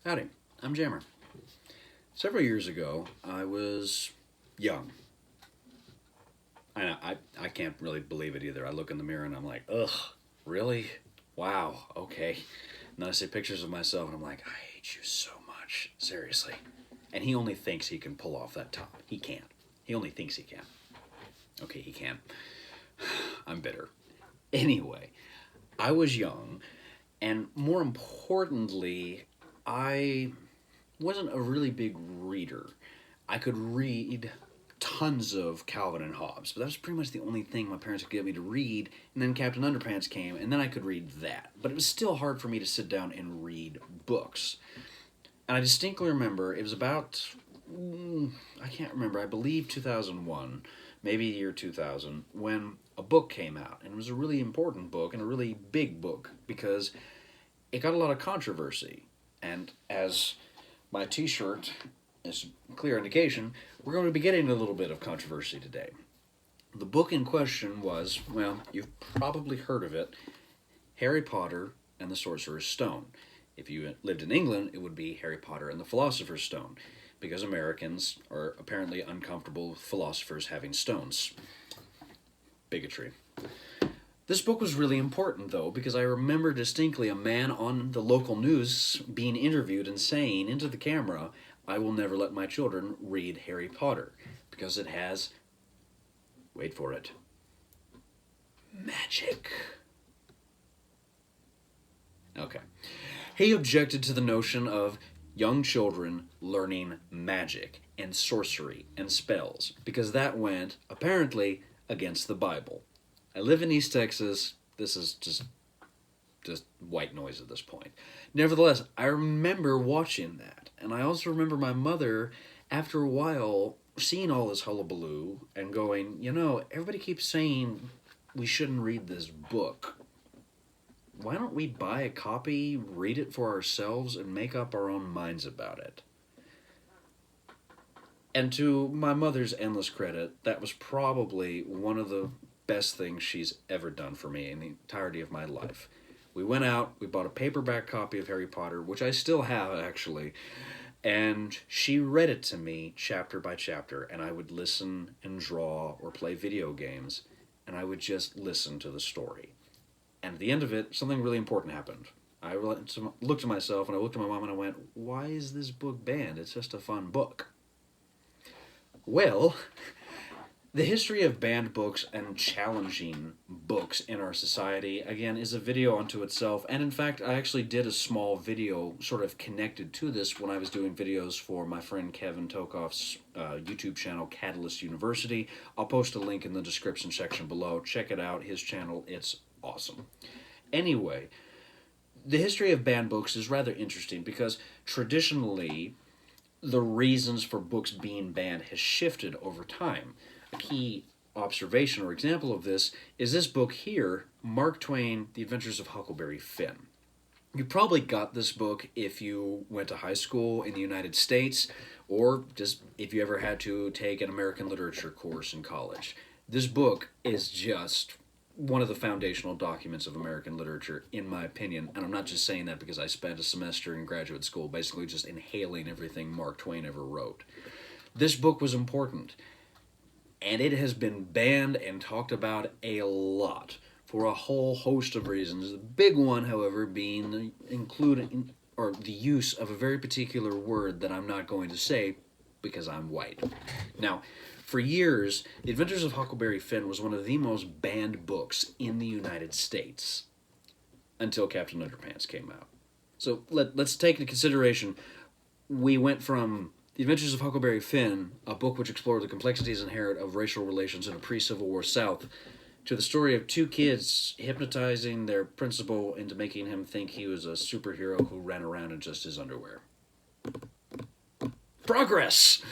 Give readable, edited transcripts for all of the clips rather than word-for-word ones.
Howdy, I'm Jammer. Several years ago, I was young. I can't really believe it either. I look in the mirror and I'm like, ugh, really? Wow, okay. And then I see pictures of myself and I'm like, I hate you so much. Seriously. And he only thinks he can pull off that top. He can't. He only thinks he can. Okay, he can. I'm bitter. Anyway, I was young, and more importantly, I wasn't a really big reader. I could read tons of Calvin and Hobbes, but that was pretty much the only thing my parents could get me to read. And then Captain Underpants came, and then I could read that. But it was still hard for me to sit down and read books. And I distinctly remember it was about, I can't remember, I believe 2001, maybe year 2000, when a book came out. And it was a really important book and a really big book because it got a lot of controversy. And as my t-shirt is a clear indication, we're going to be getting a little bit of controversy today. The book in question was, well, you've probably heard of it, Harry Potter and the Sorcerer's Stone. If you lived in England, it would be Harry Potter and the Philosopher's Stone, because Americans are apparently uncomfortable with philosophers having stones. Bigotry. This book was really important, though, because I remember distinctly a man on the local news being interviewed and saying into the camera, I will never let my children read Harry Potter, because it has, wait for it, magic. Okay. He objected to the notion of young children learning magic and sorcery and spells, because that went, apparently, against the Bible. I live in East Texas. This is just white noise at this point. Nevertheless, I remember watching that. And I also remember my mother, after a while, seeing all this hullabaloo and going, everybody keeps saying we shouldn't read this book. Why don't we buy a copy, read it for ourselves, and make up our own minds about it? And to my mother's endless credit, that was probably one of the best things she's ever done for me in the entirety of my life. We went out, we bought a paperback copy of Harry Potter, which I still have, actually, and she read it to me chapter by chapter, and I would listen and draw or play video games, and I would just listen to the story. And at the end of it, something really important happened. I looked at myself, and I looked at my mom, and I went, why is this book banned? It's just a fun book. Well, the history of banned books and challenging books in our society, again, is a video unto itself. And in fact, I actually did a small video sort of connected to this when I was doing videos for my friend Kevin Tokoff's YouTube channel, Catalyst University. I'll post a link in the description section below. Check it out, his channel. It's awesome. Anyway, the history of banned books is rather interesting because traditionally, the reasons for books being banned has shifted over time. A key observation or example of this is this book here, Mark Twain, The Adventures of Huckleberry Finn. You probably got this book if you went to high school in the United States, or just if you ever had to take an American literature course in college. This book is just one of the foundational documents of American literature, in my opinion, and I'm not just saying that because I spent a semester in graduate school basically just inhaling everything Mark Twain ever wrote. This book was important, and it has been banned and talked about a lot for a whole host of reasons. The big one, however, being the use of a very particular word that I'm not going to say because I'm white. Now, for years, The Adventures of Huckleberry Finn was one of the most banned books in the United States until Captain Underpants came out. So let's take into consideration, we went from The Adventures of Huckleberry Finn, a book which explored the complexities inherent of racial relations in a pre-Civil War South, to the story of two kids hypnotizing their principal into making him think he was a superhero who ran around in just his underwear. Progress!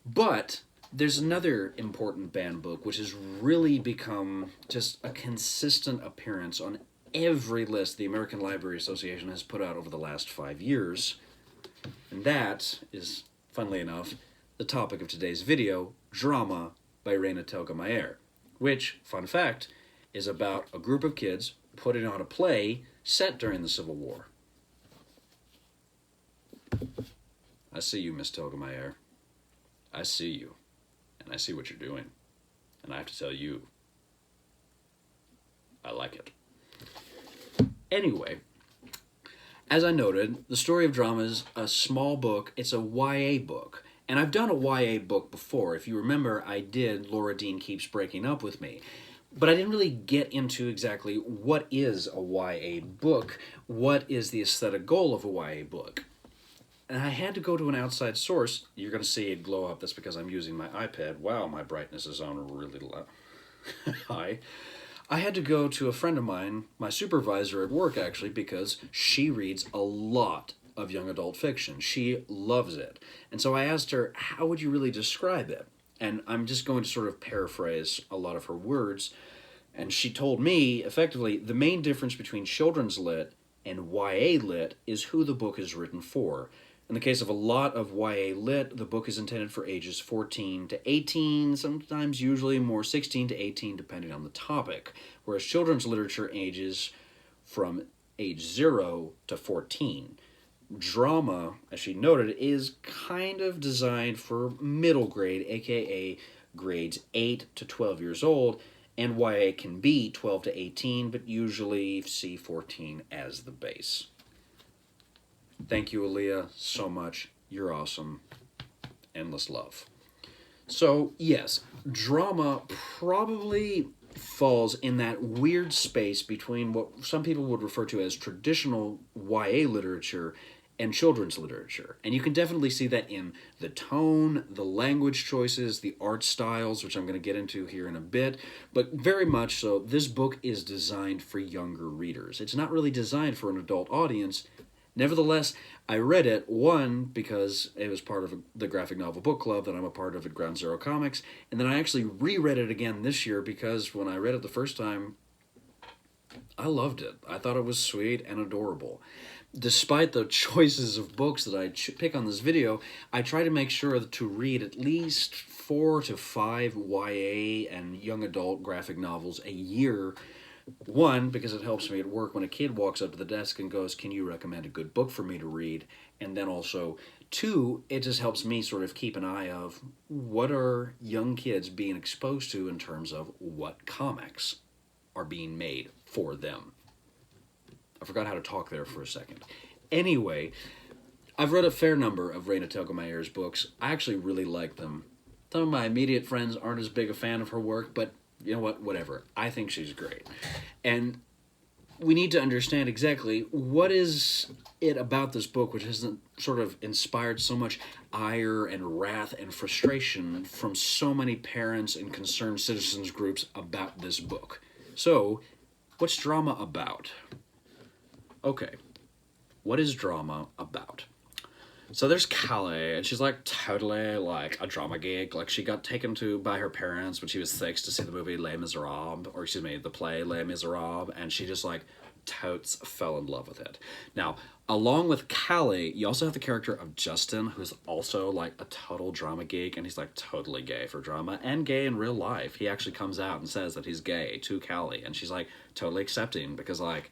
But there's another important banned book which has really become just a consistent appearance on every list the American Library Association has put out over the last 5 years. And that is, funnily enough, the topic of today's video, Drama by Raina Telgemier, which, fun fact, is about a group of kids putting on a play set during the Civil War. I see you, Miss Telgemier. I see you. And I see what you're doing. And I have to tell you, I like it. Anyway, as I noted, The Story of Drama is a small book. It's a YA book. And I've done a YA book before. If you remember, I did Laura Dean Keeps Breaking Up With Me. But I didn't really get into exactly what is a YA book, what is the aesthetic goal of a YA book. And I had to go to an outside source. You're going to see it glow up. That's because I'm using my iPad. Wow, my brightness is on really low. High. I had to go to a friend of mine, my supervisor at work actually, because she reads a lot of young adult fiction. She loves it. And so I asked her, how would you really describe it? And I'm just going to sort of paraphrase a lot of her words. And she told me, effectively, the main difference between children's lit and YA lit is who the book is written for. In the case of a lot of YA lit, the book is intended for ages 14 to 18, sometimes usually more 16 to 18, depending on the topic, whereas children's literature ages from age 0 to 14. Drama, as she noted, is kind of designed for middle grade, aka grades 8 to 12 years old, and YA can be 12 to 18, but usually see 14 as the base. Thank you, Aaliyah, so much. You're awesome. Endless love. So, yes, drama probably falls in that weird space between what some people would refer to as traditional YA literature and children's literature. And you can definitely see that in the tone, the language choices, the art styles, which I'm going to get into here in a bit. But very much so, this book is designed for younger readers. It's not really designed for an adult audience. Nevertheless, I read it, one, because it was part of the graphic novel book club that I'm a part of at Ground Zero Comics, and then I actually reread it again this year because when I read it the first time, I loved it. I thought it was sweet and adorable. Despite the choices of books that I pick on this video, I try to make sure to read at least 4 to 5 YA and young adult graphic novels a year. One, because it helps me at work when a kid walks up to the desk and goes, can you recommend a good book for me to read? And then also, 2, it just helps me sort of keep an eye of what are young kids being exposed to in terms of what comics are being made for them. I forgot how to talk there for a second. Anyway, I've read a fair number of Raina Telgemier's books. I actually really like them. Some of my immediate friends aren't as big a fan of her work, but you know what? Whatever. I think she's great. And we need to understand exactly what is it about this book which has sort of inspired so much ire and wrath and frustration from so many parents and concerned citizens groups about this book. So, what's drama about? Okay, what is drama about? So there's Callie, and she's like totally like a drama geek. Like she got taken to by her parents when she was 6 to see the movie Les Miserables, or excuse me, the play Les Miserables, and she just like totes fell in love with it. Now, along with Callie, you also have the character of Justin, who's also like a total drama geek, and he's like totally gay for drama and gay in real life. He actually comes out and says that he's gay to Callie, and she's like totally accepting because like,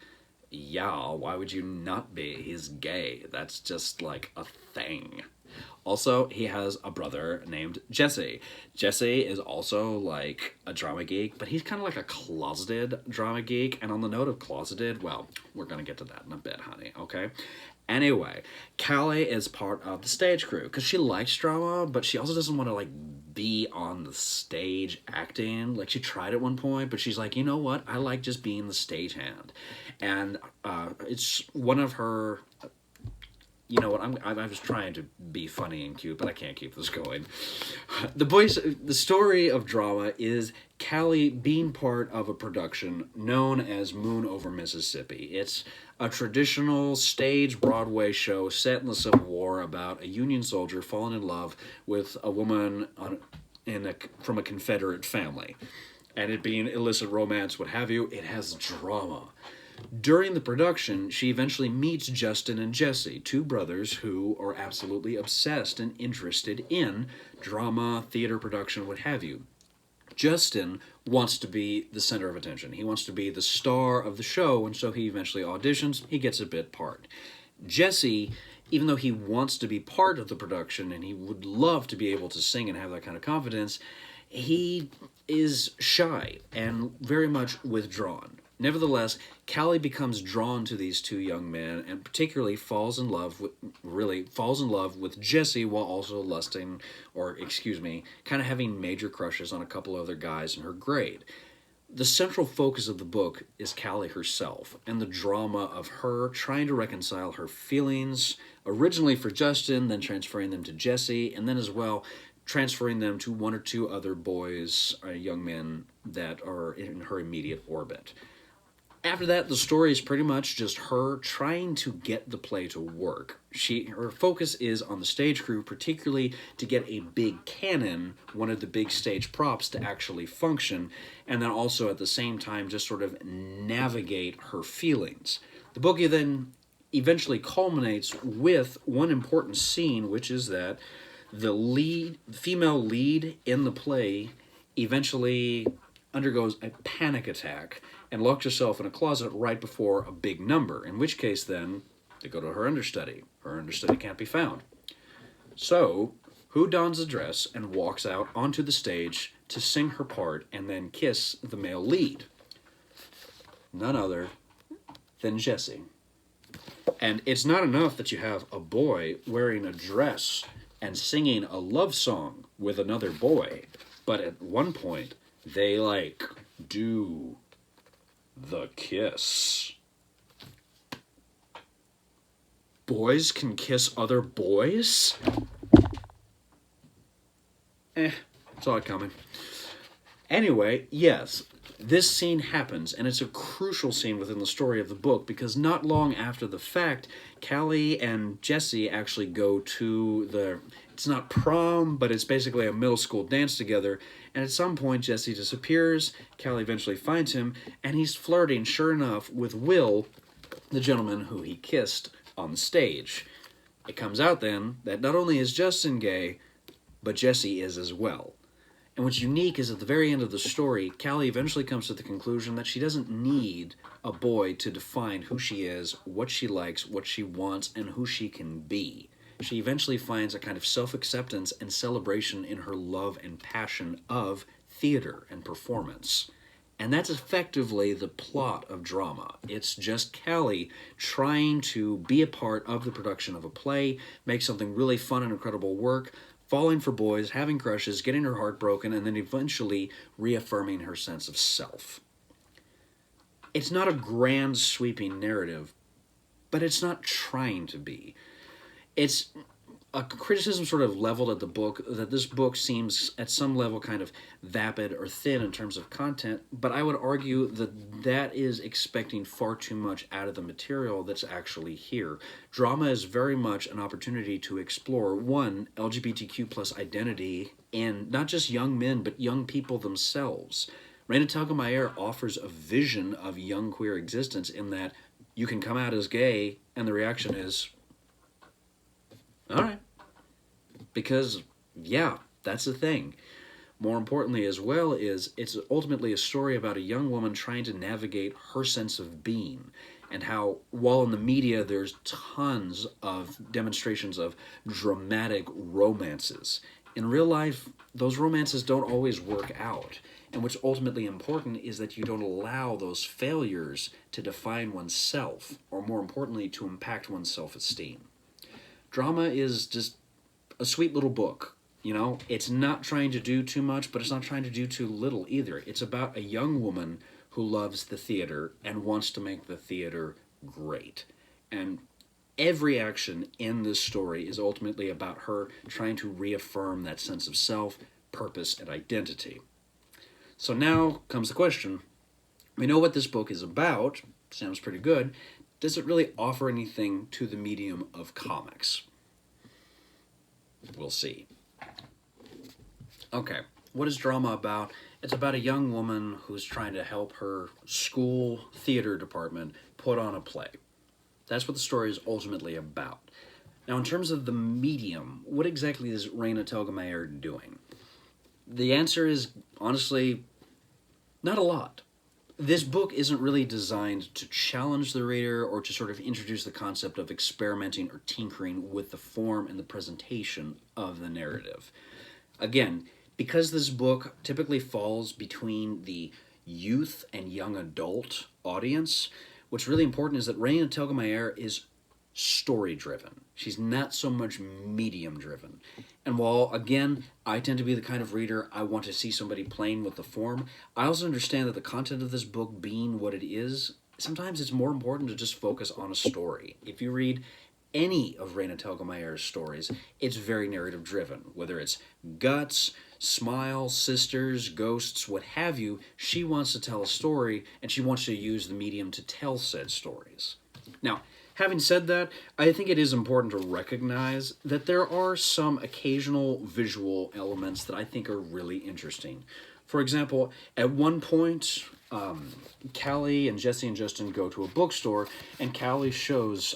yeah, why would you not be? He's gay. That's just like a thing. Also, he has a brother named Jesse. Jesse is also like a drama geek, but he's kind of like a closeted drama geek. And on the note of closeted, well, we're going to get to that in a bit, honey, okay? Anyway, Callie is part of the stage crew because she likes drama, but she also doesn't want to like be on the stage acting. Like she tried at one point, but she's like, you know what? I like just being the stagehand. And it's one of her, you know what, I was trying to be funny and cute, but I can't keep this going. The story of drama is Callie being part of a production known as Moon Over Mississippi. It's a traditional stage Broadway show set in the Civil War about a Union soldier falling in love with a woman from a Confederate family. And it being illicit romance, what have you, it has drama. During the production, she eventually meets Justin and Jesse, 2 brothers who are absolutely obsessed and interested in drama, theater production, what have you. Justin wants to be the center of attention. He wants to be the star of the show, and so he eventually auditions. He gets a bit part. Jesse even though he wants to be part of the production and he would love to be able to sing and have that kind of confidence, he is shy and very much withdrawn. Nevertheless, Callie becomes drawn to these two young men and particularly falls in love with Jesse, while also lusting, or excuse me, kind of having major crushes on a couple other guys in her grade. The central focus of the book is Callie herself and the drama of her trying to reconcile her feelings, originally for Justin, then transferring them to Jesse, and then as well transferring them to one or two other boys, young men that are in her immediate orbit. After that, the story is pretty much just her trying to get the play to work. Her focus is on the stage crew, particularly to get a big cannon, one of the big stage props, to actually function, and then also at the same time just sort of navigate her feelings. The book then eventually culminates with one important scene, which is that the female lead in the play eventually undergoes a panic attack and locks herself in a closet right before a big number, in which case then they go to her understudy. Her understudy can't be found. So, who dons a dress and walks out onto the stage to sing her part and then kiss the male lead? None other than Jesse. And it's not enough that you have a boy wearing a dress and singing a love song with another boy, but at one point they do the kiss. Boys can kiss other boys? Saw it coming. Anyway, yes, this scene happens, and it's a crucial scene within the story of the book, because not long after the fact, Callie and Jesse actually go to it's not prom, but it's basically a middle school dance together, and at some point Jesse disappears, Callie eventually finds him, and he's flirting, sure enough, with Will, the gentleman who he kissed on the stage. It comes out then that not only is Justin gay, but Jesse is as well. And what's unique is at the very end of the story, Callie eventually comes to the conclusion that she doesn't need a boy to define who she is, what she likes, what she wants, and who she can be. She eventually finds a kind of self-acceptance and celebration in her love and passion of theater and performance. And that's effectively the plot of drama. It's just Callie trying to be a part of the production of a play, make something really fun and incredible work, falling for boys, having crushes, getting her heart broken, and then eventually reaffirming her sense of self. It's not a grand, sweeping narrative, but it's not trying to be. It's a criticism sort of leveled at the book, that this book seems at some level kind of vapid or thin in terms of content, but I would argue that that is expecting far too much out of the material that's actually here. Drama is very much an opportunity to explore, one, LGBTQ plus identity in not just young men, but young people themselves. Raina Telgemier offers a vision of young queer existence in that you can come out as gay, and the reaction is, all right. Because, yeah, that's the thing. More importantly as well is it's ultimately a story about a young woman trying to navigate her sense of being, and how, while in the media there's tons of demonstrations of dramatic romances, in real life those romances don't always work out. And what's ultimately important is that you don't allow those failures to define oneself, or more importantly, to impact one's self-esteem. Drama is just a sweet little book, you know? It's not trying to do too much, but it's not trying to do too little either. It's about a young woman who loves the theater and wants to make the theater great. And every action in this story is ultimately about her trying to reaffirm that sense of self, purpose, and identity. So now comes the question. We know what this book is about. Sounds pretty good. Does it really offer anything to the medium of comics? We'll see. Okay, what is drama about? It's about a young woman who's trying to help her school theater department put on a play. That's what the story is ultimately about. Now, in terms of the medium, what exactly is Raina Telgemier doing? The answer is, honestly, not a lot. this book isn't really designed to challenge the reader or to sort of introduce the concept of experimenting or tinkering with the form and the presentation of the narrative. Again, because this book typically falls between the youth and young adult audience, what's really important is that Raina Telgemier is story driven. She's not so much medium driven. And while, again, I tend to be the kind of reader I want to see somebody playing with the form, I also understand that the content of this book being what it is, sometimes it's more important to just focus on a story. If you read any of Raina Telgemier's stories, it's very narrative driven. Whether it's Guts, Smile, Sisters, Ghosts, what have you, she wants to tell a story, and she wants to use the medium to tell said stories. Now, having said that, I think it is important to recognize that there are some occasional visual elements that I think are really interesting. For example, at one point, Callie and Jesse and Justin go to a bookstore, and Callie shows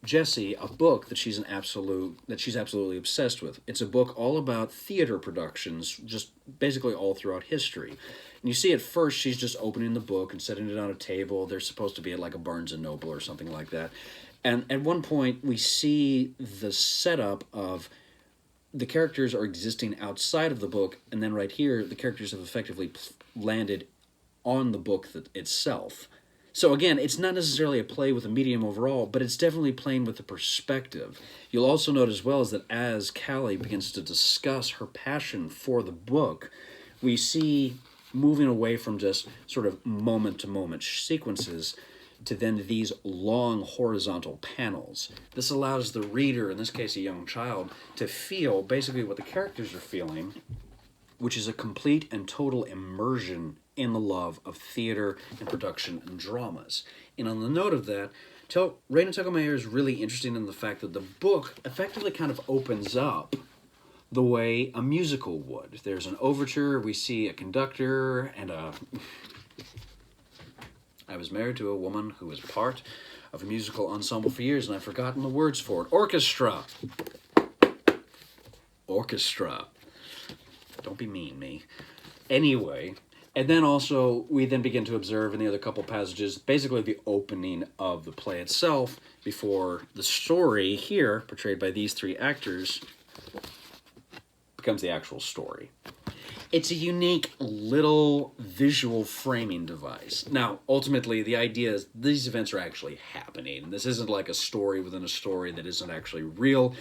Jesse a book that she's absolutely obsessed with. It's a book all about theater productions, just basically all throughout history. And you see at first she's just opening the book and setting it on a table. They're supposed to be at like a Barnes and Noble or something like that. And at one point we see the setup of the characters are existing outside of the book, and then right here the characters have effectively landed on the book itself. So again, it's not necessarily a play with a medium overall, but it's definitely playing with the perspective. You'll also note as well is that as Callie begins to discuss her passion for the book, we see moving away from just sort of moment-to-moment sequences to then these long horizontal panels. This allows the reader, in this case a young child, to feel basically what the characters are feeling, which is a complete and total immersion in the love of theater and production and dramas. And on the note of that, Raina Telgemeier is really interesting in the fact that the book effectively kind of opens up the way a musical would. There's an overture, we see a conductor, and I was married to a woman who was part of a musical ensemble for years, and I've forgotten the words for it. Orchestra. Orchestra. Don't be mean, me. Anyway, and then also we then begin to observe in the other couple passages basically the opening of the play itself before the story here, portrayed by these three actors, becomes the actual story. It's a unique little visual framing device. Now, ultimately, the idea is these events are actually happening. This isn't like a story within a story that isn't actually real.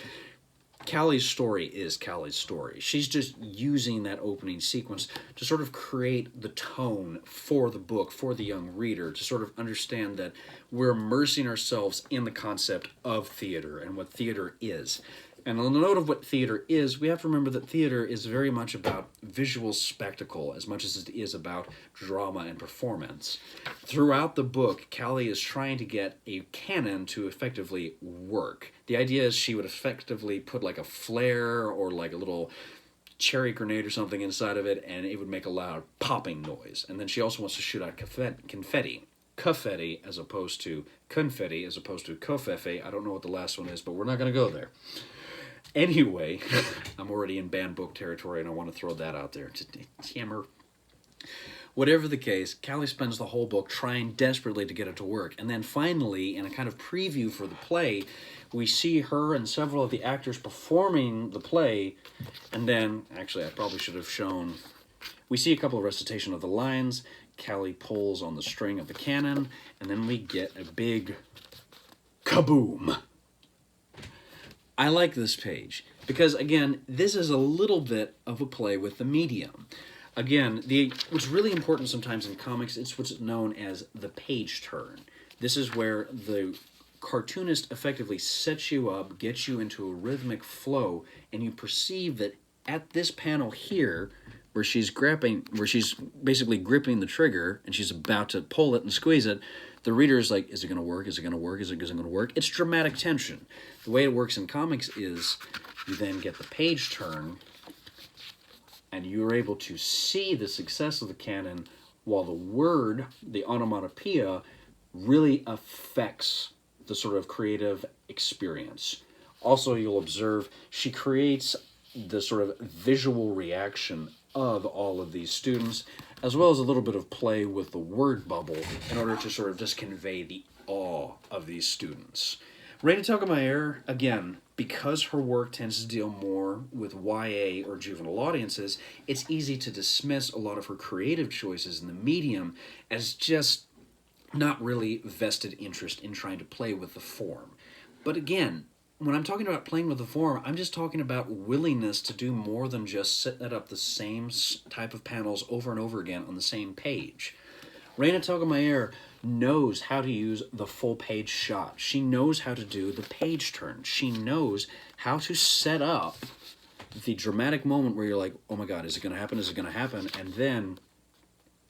Callie's story is Callie's story. She's just using that opening sequence to sort of create the tone for the book, for the young reader, to sort of understand that we're immersing ourselves in the concept of theater and what theater is. And on the note of what theater is, we have to remember that theater is very much about visual spectacle as much as it is about drama and performance. Throughout the book, Callie is trying to get a canon to effectively work. The idea is she would effectively put like a flare or like a little cherry grenade or something inside of it, and it would make a loud popping noise. And then she also wants to shoot out confetti. Confetti as opposed to confetti as opposed to kofefe. I don't know what the last one is, but we're not going to go there. Anyway, I'm already in banned book territory, and I want to throw that out there. Hammer. Whatever the case, Callie spends the whole book trying desperately to get it to work. And then finally, in a kind of preview for the play, we see her and several of the actors performing the play. And then, actually, I probably should have shown... We see a couple of recitation of the lines. Callie pulls on the string of the cannon, and then we get a big kaboom. I like this page because, again, this is a little bit of a play with the medium. Again, what's really important sometimes in comics is what's known as the page turn. This is where the cartoonist effectively sets you up, gets you into a rhythmic flow, and you perceive that at this panel here, where she's basically gripping the trigger and she's about to pull it and squeeze it, the reader is like, is it going to work? Is it going to work? Is it going to work? It's dramatic tension. The way it works in comics is you then get the page turn and you're able to see the success of the canon while the word, the onomatopoeia, really affects the sort of creative experience. Also, you'll observe she creates the sort of visual reaction of all of these students, as well as a little bit of play with the word bubble in order to sort of just convey the awe of these students. Raina Telgemier, again, because her work tends to deal more with YA or juvenile audiences, it's easy to dismiss a lot of her creative choices in the medium as just not really vested interest in trying to play with the form. But again, when I'm talking about playing with the form, I'm just talking about willingness to do more than just set up the same type of panels over and over again on the same page. Raina Telgemier knows how to use the full page shot. She knows how to do the page turn. She knows how to set up the dramatic moment where you're like, oh my god, is it going to happen? Is it going to happen? And then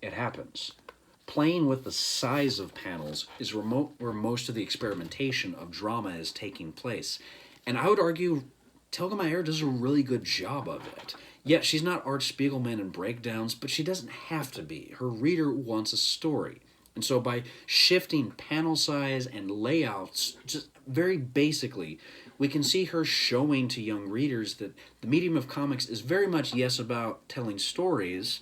it happens. Playing with the size of panels is where most of the experimentation of drama is taking place. And I would argue Telgemier does a really good job of it. Yet she's not Art Spiegelman in breakdowns, but she doesn't have to be. Her reader wants a story. And so by shifting panel size and layouts, just very basically, we can see her showing to young readers that the medium of comics is very much, yes, about telling stories,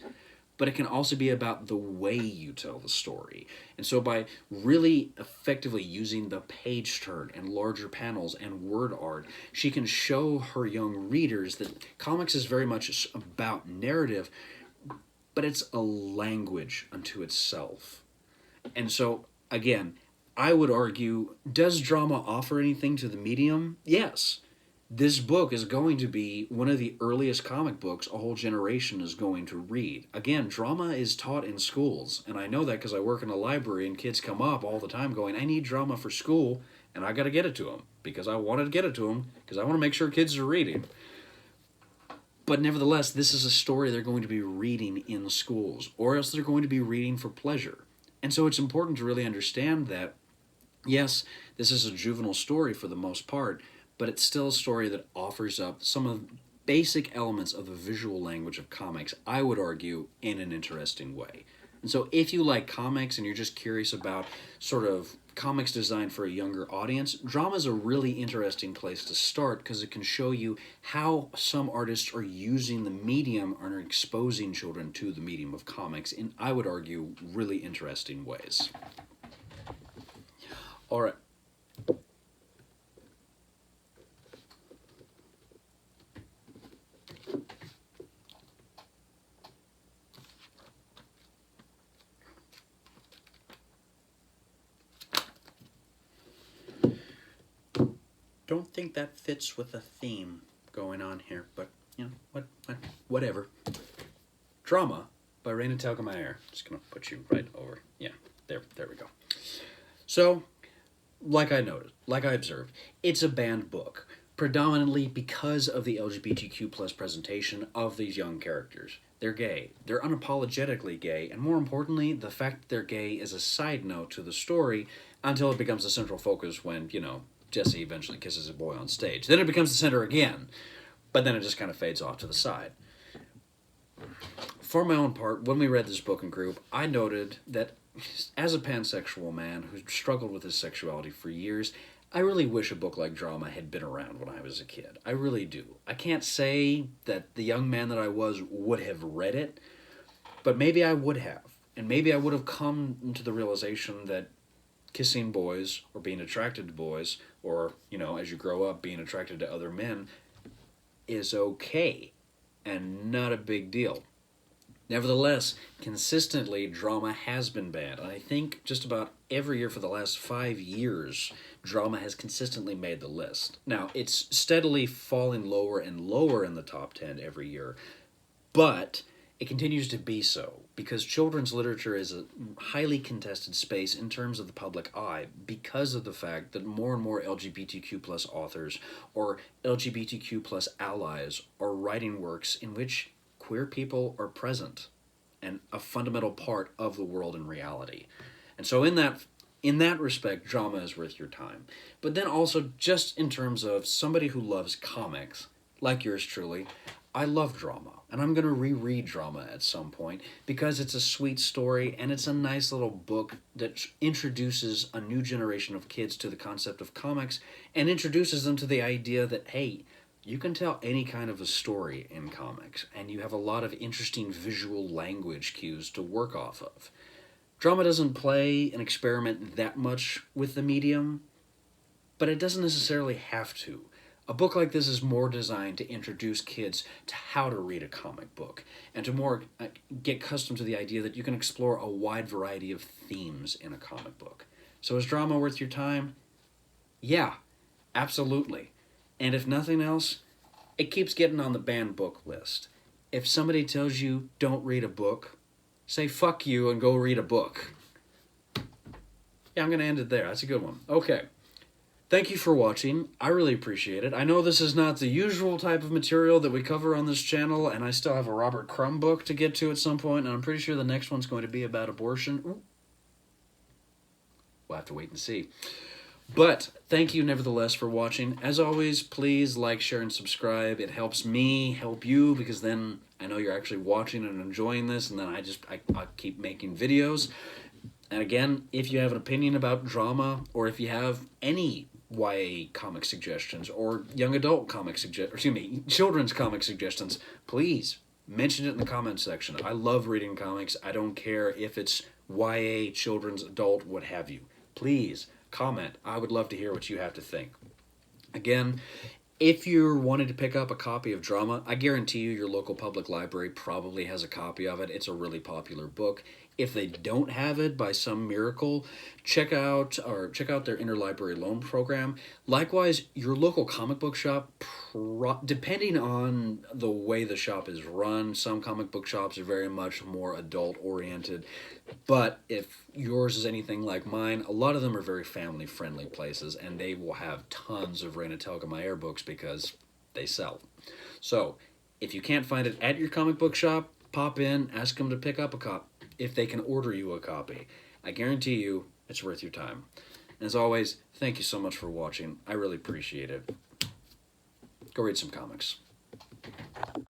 but it can also be about the way you tell the story. And so by really effectively using the page turn and larger panels and word art, she can show her young readers that comics is very much about narrative, but it's a language unto itself. And so, again, I would argue, does drama offer anything to the medium? Yes. This book is going to be one of the earliest comic books a whole generation is going to read. Again, drama is taught in schools, and I know that because I work in a library and kids come up all the time going, I need drama for school, and I got to get it to them because I want to get it to them because I want to make sure kids are reading. But nevertheless, this is a story they're going to be reading in schools, or else they're going to be reading for pleasure. And so it's important to really understand that, yes, this is a juvenile story for the most part, but it's still a story that offers up some of the basic elements of the visual language of comics, I would argue, in an interesting way. And so if you like comics and you're just curious about sort of comics designed for a younger audience, drama is a really interesting place to start because it can show you how some artists are using the medium and are exposing children to the medium of comics in, I would argue, really interesting ways. All right. Don't think that fits with the theme going on here, but you know, whatever. Drama by Raina Telgemier. Just gonna put you right over. Yeah, there we go. So, like I observed, it's a banned book, predominantly because of the LGBTQ plus presentation of these young characters. They're gay. They're unapologetically gay, and more importantly, the fact that they're gay is a side note to the story until it becomes the central focus when, you know, Jesse eventually kisses a boy on stage. Then it becomes the center again, but then it just kind of fades off to the side. For my own part, when we read this book in group, I noted that as a pansexual man who struggled with his sexuality for years, I really wish a book like Drama had been around when I was a kid. I really do. I can't say that the young man that I was would have read it, but maybe I would have. And maybe I would have come to the realization that kissing boys or being attracted to boys or, you know, as you grow up being attracted to other men is okay and not a big deal. Nevertheless, consistently, drama has been banned. And I think just about every year for the last 5 years, drama has consistently made the list. Now, it's steadily falling lower and lower in the top 10 every year, but it continues to be so because children's literature is a highly contested space in terms of the public eye because of the fact that more and more LGBTQ plus authors or LGBTQ plus allies are writing works in which queer people are present and a fundamental part of the world in reality. And so in that respect, drama is worth your time. But then also just in terms of somebody who loves comics, like yours truly, I love drama, and I'm going to reread Drama at some point because it's a sweet story and it's a nice little book that introduces a new generation of kids to the concept of comics and introduces them to the idea that, hey, you can tell any kind of a story in comics, and you have a lot of interesting visual language cues to work off of. Drama doesn't play and experiment that much with the medium, but it doesn't necessarily have to. A book like this is more designed to introduce kids to how to read a comic book and to more get accustomed to the idea that you can explore a wide variety of themes in a comic book. So is drama worth your time? Yeah, absolutely. And if nothing else, it keeps getting on the banned book list. If somebody tells you don't read a book, say fuck you and go read a book. Yeah, I'm going to end it there. That's a good one. Okay. Thank you for watching. I really appreciate it. I know this is not the usual type of material that we cover on this channel, and I still have a Robert Crumb book to get to at some point, and I'm pretty sure the next one's going to be about abortion. Ooh. We'll have to wait and see. But thank you nevertheless for watching. As always, please like, share, and subscribe. It helps me help you, because then I know you're actually watching and enjoying this, and then I keep making videos. And again, if you have an opinion about drama, or if you have any YA comic suggestions or young adult comic children's comic suggestions, please mention it in the comments section. I love reading comics. I don't care if it's YA, children's, adult, what have you. Please comment. I would love to hear what you have to think. Again, if you're wanting to pick up a copy of Drama, I guarantee you your local public library probably has a copy of it. It's a really popular book. If they don't have it by some miracle, check out their interlibrary loan program. Likewise, your local comic book shop, depending on the way the shop is run, some comic book shops are very much more adult-oriented. But if yours is anything like mine, a lot of them are very family-friendly places, and they will have tons of Raina Telgemier books because they sell. So, if you can't find it at your comic book shop, pop in, ask them to pick up a copy. If they can order you a copy, I guarantee you it's worth your time. And as always, thank you so much for watching. I really appreciate it. Go read some comics.